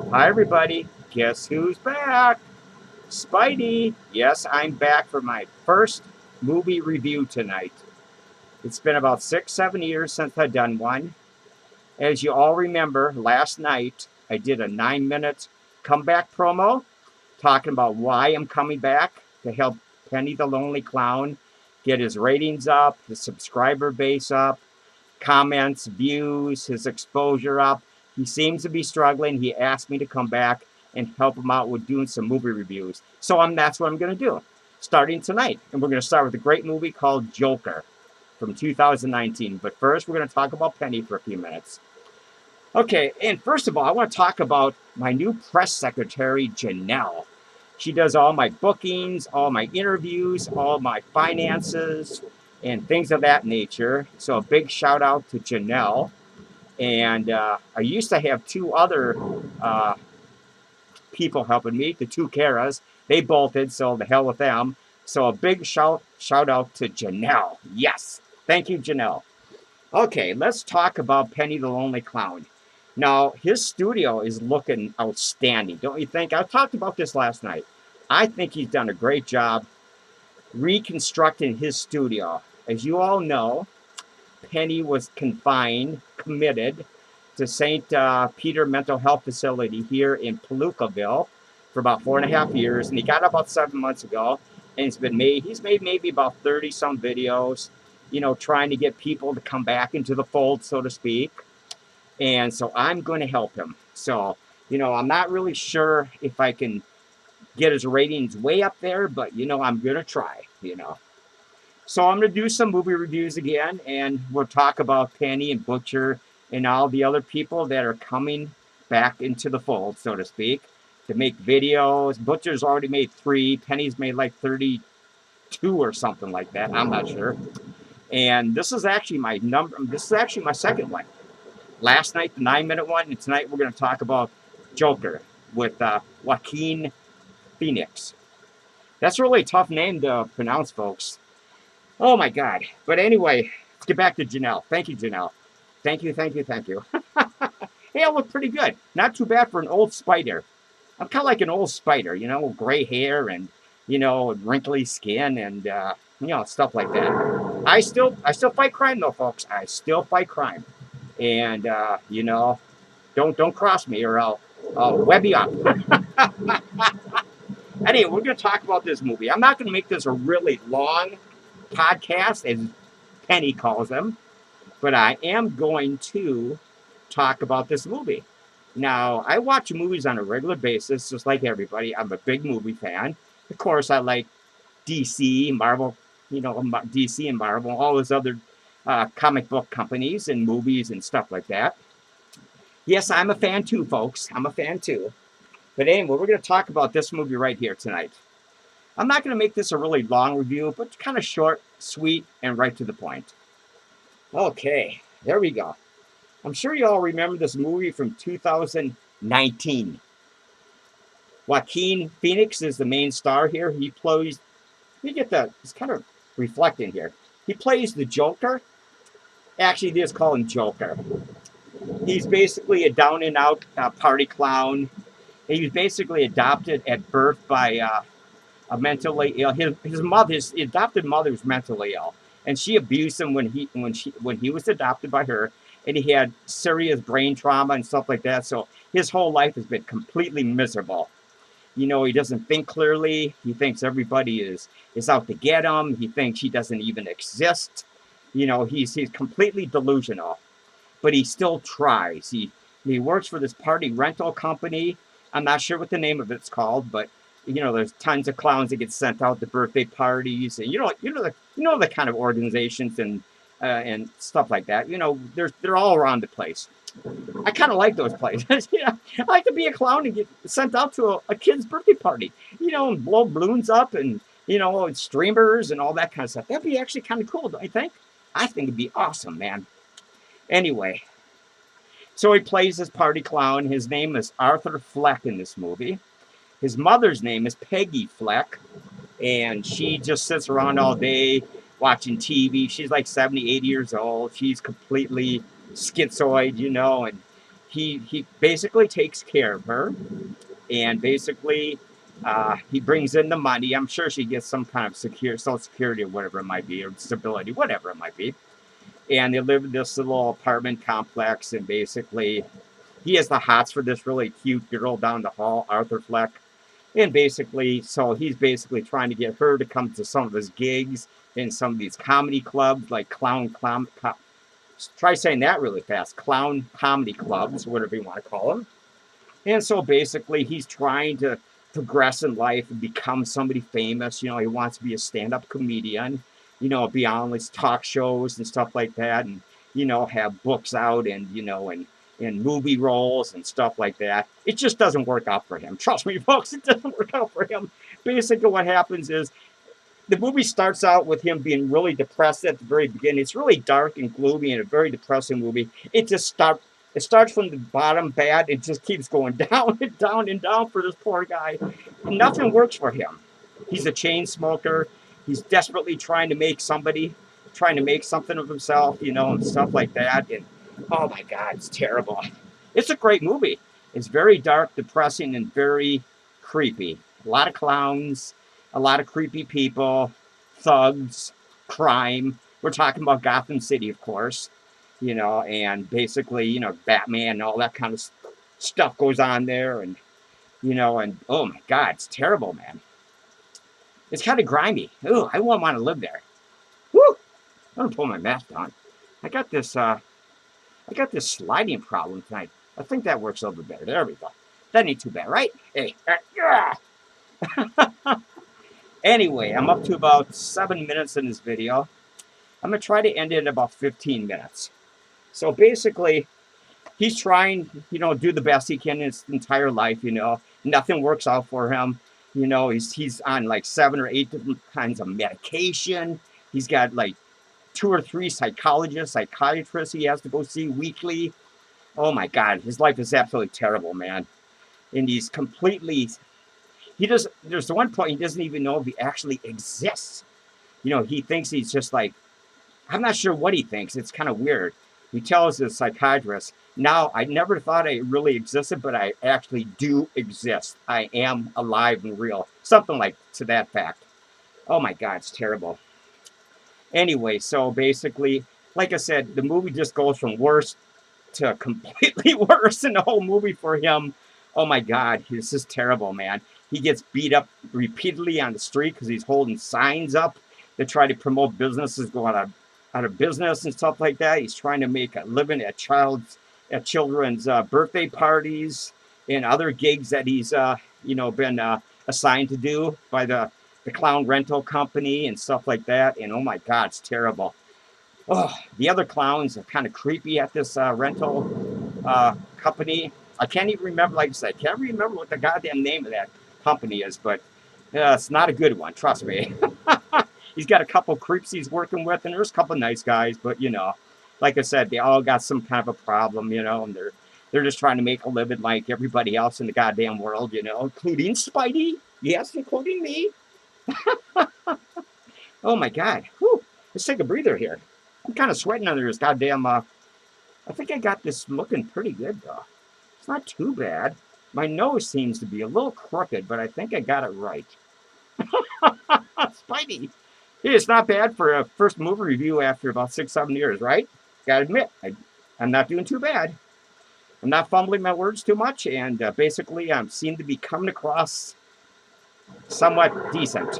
Hi, everybody. Guess who's back? Spidey. Yes, I'm back for my first movie review tonight. It's been about 6, 7 years since I've done one. As you all remember, last night I did a 9-minute comeback promo talking about why I'm coming back to help Penny the Lonely Clown get his ratings up, his subscriber base up, comments, views, his exposure up. He seems to be struggling. He asked me to come back and help him out with doing some movie reviews. So that's what I'm going to do starting tonight. And we're going to start with a great movie called Joker from 2019. But first, we're going to talk about Penny for a few minutes. Okay, and first of all, I want to talk about my new press secretary, Janelle. She does all my bookings, all my interviews, all my finances, and things of that nature. So a big shout out to Janelle. And I used to have two other uh, people helping me, the two Karas. They bolted, so the hell with them. So a big shout out to Janelle. Yes, thank you, Janelle. Okay, let's talk about Penny the Lonely Clown. Now, his studio is looking outstanding, don't you think? I talked about this last night. I think he's done a great job reconstructing his studio. As you all know, Penny was committed to St. Peter Mental Health Facility here in Palookaville for about 4.5 years, and he got about 7 months ago. And he's made maybe about 30 some videos, trying to get people to come back into the fold, so to speak. And so I'm going to help him. So, I'm not really sure if I can get his ratings way up there, but I'm going to try. So I'm going to do some movie reviews again, and we'll talk about Penny and Butcher and all the other people that are coming back into the fold, so to speak, to make videos. Butcher's already made 3. Penny's made like 32 or something like that. I'm not sure. And this is actually my number. This is actually my second one. Last night, the 9-minute one, and tonight we're going to talk about Joker with Joaquin Phoenix. That's a really tough name to pronounce, folks. Oh my God. But anyway, let's get back to Janelle. Thank you, Janelle. Thank you, thank you, thank you. Hey, I look pretty good. Not too bad for an old spider. I'm kind of like an old spider, gray hair and, wrinkly skin and, stuff like that. I still fight crime though, folks. I still fight crime. And, don't cross me or I'll web you up. Anyway, we're going to talk about this movie. I'm not going to make this a really long podcast, as Penny calls them, but I am going to talk about this movie. Now, I watch movies on a regular basis, just like everybody. I'm a big movie fan. Of course, I like DC, Marvel, DC and Marvel, all those other comic book companies and movies and stuff like that. Yes, I'm a fan too, folks. I'm a fan too. But anyway, we're going to talk about this movie right here tonight. I'm not going to make this a really long review, but kind of short, sweet, and right to the point. Okay, there we go. I'm sure you all remember this movie from 2019. Joaquin Phoenix is the main star here. He plays, it's kind of reflecting here. He plays the Joker. Actually, they just call him Joker. He's basically a down and out party clown. He was basically adopted at birth by a mentally ill. His adopted mother was mentally ill, and she abused him when he was adopted by her, and he had serious brain trauma and stuff like that. So his whole life has been completely miserable. He doesn't think clearly. He thinks everybody is out to get him. He thinks he doesn't even exist. He's completely delusional, but he still tries. He works for this party rental company. I'm not sure what the name of it's called, but there's tons of clowns that get sent out to birthday parties, and the kind of organizations and stuff like that. They're all around the place. I kind of like those places. I like to be a clown and get sent out to a kid's birthday party. And blow balloons up and streamers and all that kind of stuff. That'd be actually kind of cool, don't you think? I think it'd be awesome, man. Anyway, so he plays this party clown. His name is Arthur Fleck in this movie. His mother's name is Peggy Fleck, and she just sits around all day watching TV. She's like 70, 80 years old. She's completely schizoid, and he basically takes care of her, and basically he brings in the money. I'm sure she gets some kind of social security or whatever it might be, or stability, whatever it might be. And they live in this little apartment complex, and basically he has the hots for this really cute girl down the hall, Arthur Fleck. And basically, so he's basically trying to get her to come to some of his gigs in some of these comedy clubs, like try saying that really fast, clown comedy clubs, whatever you want to call them. And so basically, he's trying to progress in life and become somebody famous. You know, he wants to be a stand-up comedian, you know, be on these talk shows and stuff like that, and, you know, have books out and, you know, and movie roles and stuff like that. It just doesn't work out for him. Trust me, folks, it doesn't work out for him. Basically, what happens is the movie starts out with him being really depressed at the very beginning. It's really dark and gloomy and a very depressing movie. It starts from the bottom bad. It just keeps going down and down and down for this poor guy. Nothing works for him. He's a chain smoker. He's desperately trying to make something of himself, you know, and stuff like that. And oh my God, it's terrible. It's a great movie. It's very dark, depressing, and very creepy. A lot of clowns, a lot of creepy people, thugs, crime. We're talking about Gotham City, of course, you know, and basically, you know, Batman and all that kind of stuff goes on there. And, you know, and oh my God, it's terrible, man. It's kind of grimy. Ooh, I wouldn't want to live there. Woo! I'm gonna pull my mask on. I got this sliding problem tonight. I think that works a little bit better. There we go. That ain't too bad, right? Hey, anyway, I'm up to about 7 minutes in this video. I'm gonna try to end it in about 15 minutes. So basically, he's trying, you know, do the best he can in his entire life. You know, nothing works out for him. You know, he's on like 7 or 8 different kinds of medication. He's got like 2 or 3 psychiatrists he has to go see weekly. Oh my God, his life is absolutely terrible, man. And there's the one point he doesn't even know if he actually exists. You know, he thinks he's just like, I'm not sure what he thinks. It's kind of weird. He tells the psychiatrist, now, I never thought I really existed, but I actually do exist. I am alive and real. Something like to that fact. Oh my God, it's terrible. Anyway, so basically, like I said, the movie just goes from worse to completely worse in the whole movie for him. Oh my God, this is terrible, man. He gets beat up repeatedly on the street because he's holding signs up that try to promote businesses going out of business and stuff like that. He's trying to make a living at children's birthday parties and other gigs that he's you know, been assigned to do by the clown rental company and stuff like that. And oh my God, it's terrible. Oh, the other clowns are kind of creepy at this rental company. I can't even remember, like I said, I can't remember what the goddamn name of that company is, but it's not a good one, trust me. He's got a couple creeps he's working with, and there's a couple nice guys, but, you know, like I said, they all got some kind of a problem, you know, and they're just trying to make a living like everybody else in the goddamn world, you know, including Spidey. Yes, including me. Oh, my God. Whew. Let's take a breather here. I'm kind of sweating under this goddamn, I think I got this looking pretty good, though. It's not too bad. My nose seems to be a little crooked, but I think I got it right. Spidey. Yeah, it's not bad for a first movie review after about 6, 7 years, right? Gotta admit, I'm not doing too bad. I'm not fumbling my words too much, and basically, I seem to be coming across somewhat decent.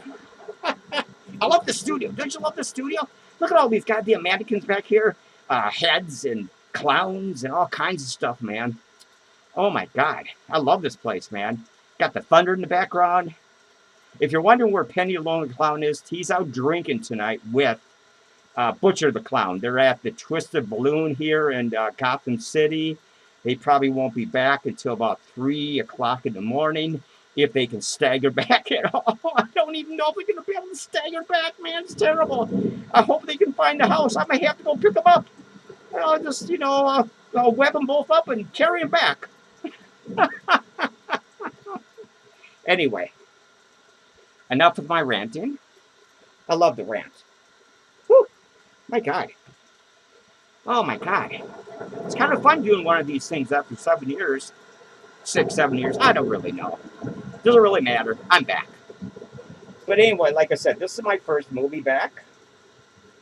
I love the studio. Don't you love the studio? Look at all these goddamn mannequins back here. Heads and clowns and all kinds of stuff, man. Oh my God. I love this place, man. Got the thunder in the background. If you're wondering where Penny Alone the Clown is, he's out drinking tonight with Butcher the Clown. They're at the Twisted Balloon here in Gotham City. They probably won't be back until about 3 o'clock in the morning, if they can stagger back at all. I don't even know if they're going to be able to stagger back, man. It's terrible. I hope they can find the house. I may have to go pick them up. I'll just, you know, I'll web them both up and carry them back. Anyway, enough of my ranting. I love the rant. Whew, my God. Oh my God. It's kind of fun doing one of these things after 7 years. 6, 7 years. I don't really know. Doesn't really matter. I'm back. But anyway, like I said, this is my first movie back.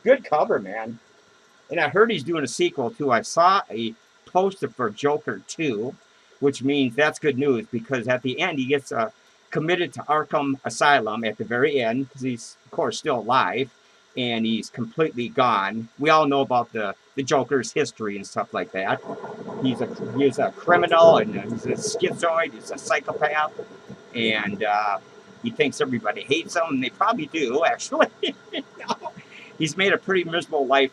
Good cover, man. And I heard he's doing a sequel too. I saw a poster for Joker 2, which means that's good news because at the end he gets committed to Arkham Asylum at the very end because he's, of course, still alive and he's completely gone. We all know about the Joker's history and stuff like that. He's a criminal and he's a schizoid, he's a psychopath, and he thinks everybody hates him, and they probably do, actually. He's made a pretty miserable life.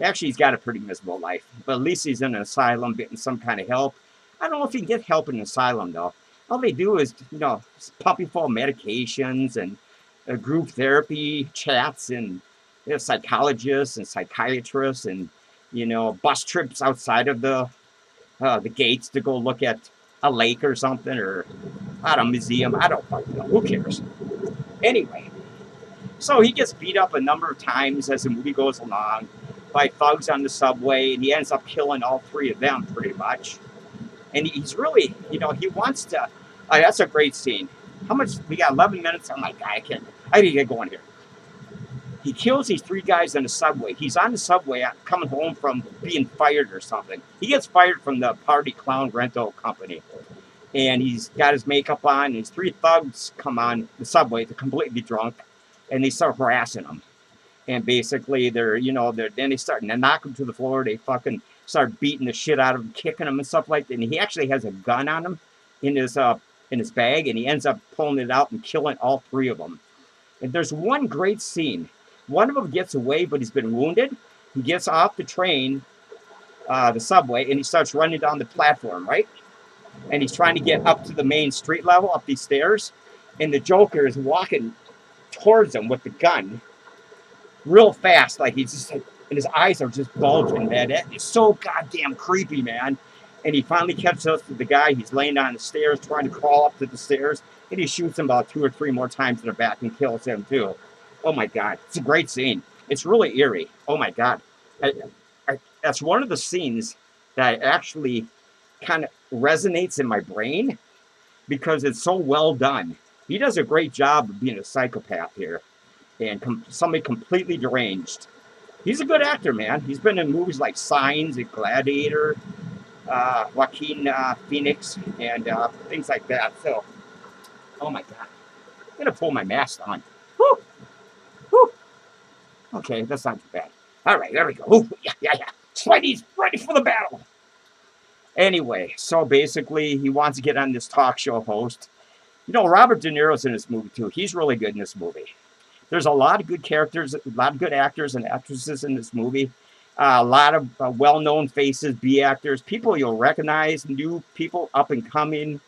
Actually, he's got a pretty miserable life, but at least he's in an asylum getting some kind of help. I don't know if he can get help in an asylum, though. All they do is, pump you full of medications and group therapy chats and psychologists and psychiatrists and, bus trips outside of the gates to go look at a lake or something or at a museum. I don't fucking know. Who cares? Anyway, so he gets beat up a number of times as the movie goes along by thugs on the subway, and he ends up killing all 3 of them pretty much. And he's really, he wants to. That's a great scene. How much? We got 11 minutes. I'm like, I can't get going here. He kills these 3 guys on the subway. He's on the subway coming home from being fired or something. He gets fired from the Party Clown rental company. And he's got his makeup on. And these 3 thugs come on the subway. They're completely drunk. And they start harassing him. And basically, then they start to knock him to the floor. They fucking start beating the shit out of him, kicking him and stuff like that. And he actually has a gun on him in his bag. And he ends up pulling it out and killing all 3 of them. And there's one great scene. One of them gets away, but he's been wounded. He gets off the train, the subway, and he starts running down the platform, right? And he's trying to get up to the main street level, up these stairs. And the Joker is walking towards him with the gun real fast. Like he's just, and his eyes are just bulging, man. It's so goddamn creepy, man. And he finally catches up to the guy. He's laying on the stairs, trying to crawl up to the stairs. And he shoots him about 2 or 3 more times in the back and kills him, too. Oh, my God. It's a great scene. It's really eerie. Oh, my God. That's one of the scenes that actually kind of resonates in my brain because it's so well done. He does a great job of being a psychopath here and somebody completely deranged. He's a good actor, man. He's been in movies like Signs and Gladiator, Joaquin Phoenix, and things like that. So, oh, my God. I'm going to pull my mask on. Woo! Woo! Okay, that's not too bad. All right, there we go. Ooh, yeah. Spidey's ready for the battle. Anyway, so basically, he wants to get on this talk show host. Robert De Niro's in this movie, too. He's really good in this movie. There's a lot of good characters, a lot of good actors and actresses in this movie. A lot of well-known faces, B actors, people you'll recognize, new people up and coming,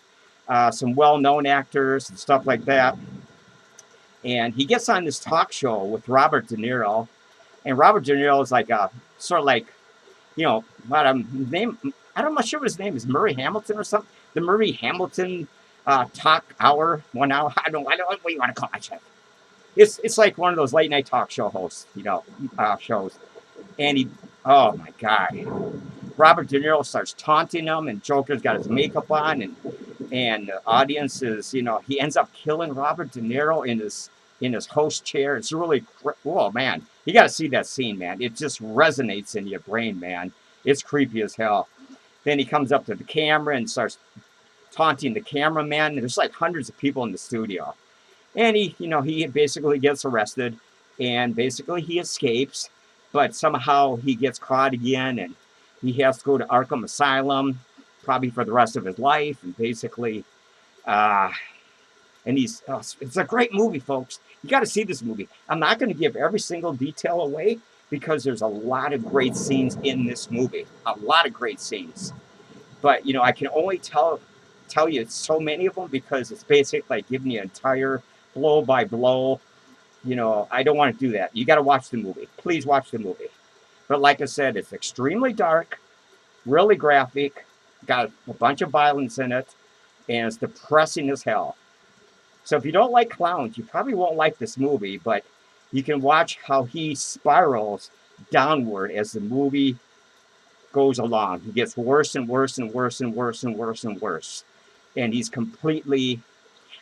some well-known actors and stuff like that. And he gets on this talk show with Robert De Niro. And Robert De Niro is like sort of like, name. I'm not sure what his name is, Murray Hamilton or something. The Murray Hamilton talk hour, 1 hour. I don't know what you want to call it. It's like one of those late night talk show hosts, shows. And oh my God, Robert De Niro starts taunting him, and Joker's got his makeup on, and the audience is, he ends up killing Robert De Niro in his host chair. It's really, oh man, you got to see that scene, man. It just resonates in your brain, man. It's creepy as hell. Then he comes up to the camera and starts taunting the cameraman. There's like hundreds of people in the studio. And he basically gets arrested, and basically he escapes, but somehow he gets caught again, and he has to go to Arkham Asylum, probably for the rest of his life, and basically, it's a great movie, folks. You got to see this movie. I'm not going to give every single detail away, because there's a lot of great scenes in this movie, a lot of great scenes. But, I can only tell you so many of them, because it's basically like giving you an entire blow by blow. I don't want to do that. You got to watch the movie. Please watch the movie. But like I said, it's extremely dark, really graphic, got a bunch of violence in it, and it's depressing as hell. So if you don't like clowns, you probably won't like this movie, but you can watch how he spirals downward as the movie goes along. He gets worse and worse and worse and worse and worse and worse. And he's completely,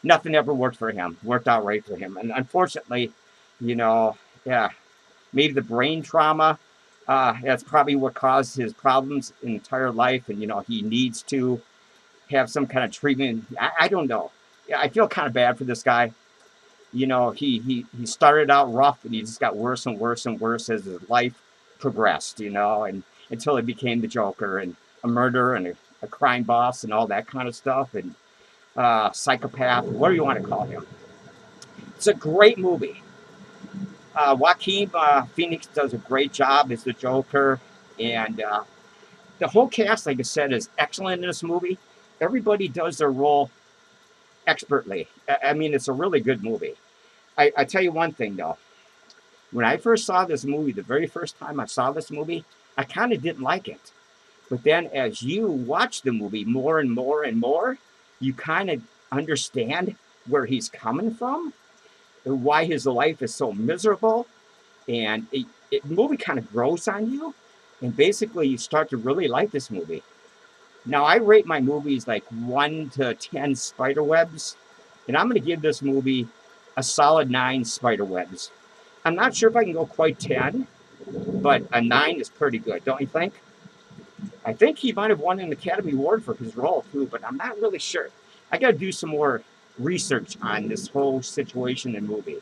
nothing ever worked for him, worked out right for him. And unfortunately, you know, yeah, maybe the brain trauma, that's probably what caused his problems in entire life. And, you know, he needs to have some kind of treatment. I don't know. Yeah, I feel kind of bad for this guy. You know, he started out rough and he just got worse and worse and worse as his life progressed, you know, and until he became the Joker and a murderer and a crime boss and all that kind of stuff, and psychopath, whatever you want to call him. It's a great movie. Joaquin Phoenix does a great job as the Joker, and the whole cast, like I said, is excellent in this movie. Everybody does their role expertly. I mean, it's a really good movie. I tell you one thing though, when I first saw this movie, the very first time I saw this movie, I kind of didn't like it. But then as you watch the movie more and more and more, you kind of understand where he's coming from and why his life is so miserable. And the movie kind of grows on you. And basically, you start to really like this movie. Now, I rate my movies like 1 to 10 spiderwebs. And I'm going to give this movie a solid 9 spiderwebs. I'm not sure if I can go quite 10, but a 9 is pretty good, don't you think? I think he might have won an Academy Award for his role too, but I'm not really sure. I got to do some more research on this whole situation and movie.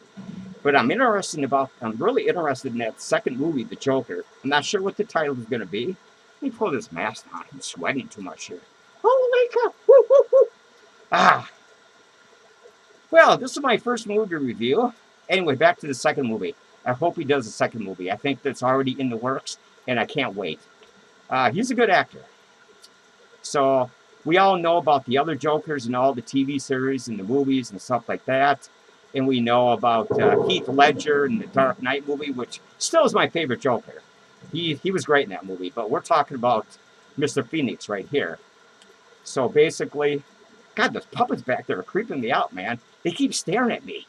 But I'm really interested in that second movie, The Joker. I'm not sure what the title is going to be. Let me pull this mask on. I'm sweating too much here. Holy cow! Woo, woo, woo. Ah, well, this is my first movie review. Anyway, back to the second movie. I hope he does a second movie. I think that's already in the works, and I can't wait. He's a good actor. So we all know about the other Jokers and all the TV series and the movies and stuff like that. And we know about Heath Ledger and the Dark Knight movie, which still is my favorite Joker. He was great in that movie, but we're talking about Mr. Phoenix right here. So basically, God, those puppets back there are creeping me out, man. They keep staring at me.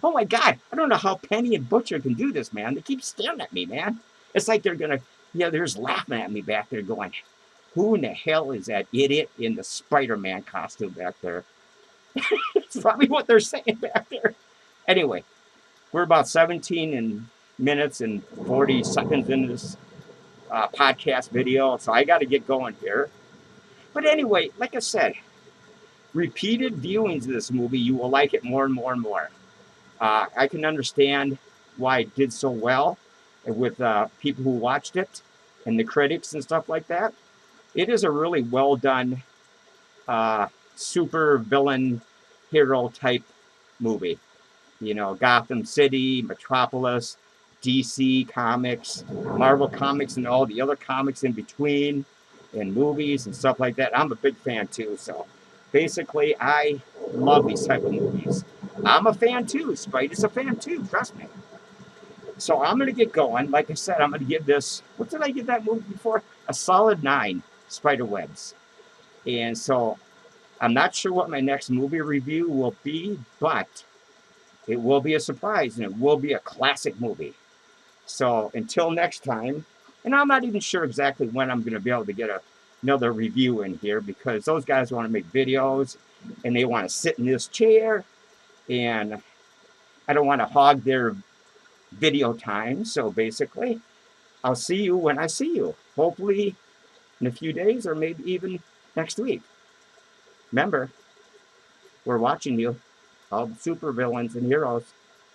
Oh my God, I don't know how Penny and Butcher can do this, man. They keep staring at me, man. It's like they're gonna, they're just laughing at me back there going, who in the hell is that idiot in the Spider-Man costume back there? It's probably what they're saying back there. Anyway, we're about 17 minutes and 40 seconds into this podcast video, so I got to get going here. But anyway, like I said, repeated viewings of this movie, you will like it more and more and more. I can understand why it did so well with people who watched it and the critics and stuff like that. It is a really well done super villain hero type movie. You know, Gotham City, Metropolis, DC Comics, Marvel Comics, and all the other comics in between, and movies and stuff like that. I'm a big fan too. So basically, I love these type of movies. I'm a fan too. Spidey's a fan too. Trust me. So I'm going to get going. Like I said, I'm going to give this, what did I give that movie before? A solid 9 Spiderwebs. And so I'm not sure what my next movie review will be, but it will be a surprise and it will be a classic movie. So until next time, and I'm not even sure exactly when I'm going to be able to get another review in here, because those guys want to make videos and they want to sit in this chair, and I don't want to hog their video time. So basically, I'll see you when I see you. Hopefully in a few days or maybe even next week. Remember, we're watching you, all the super villains and heroes.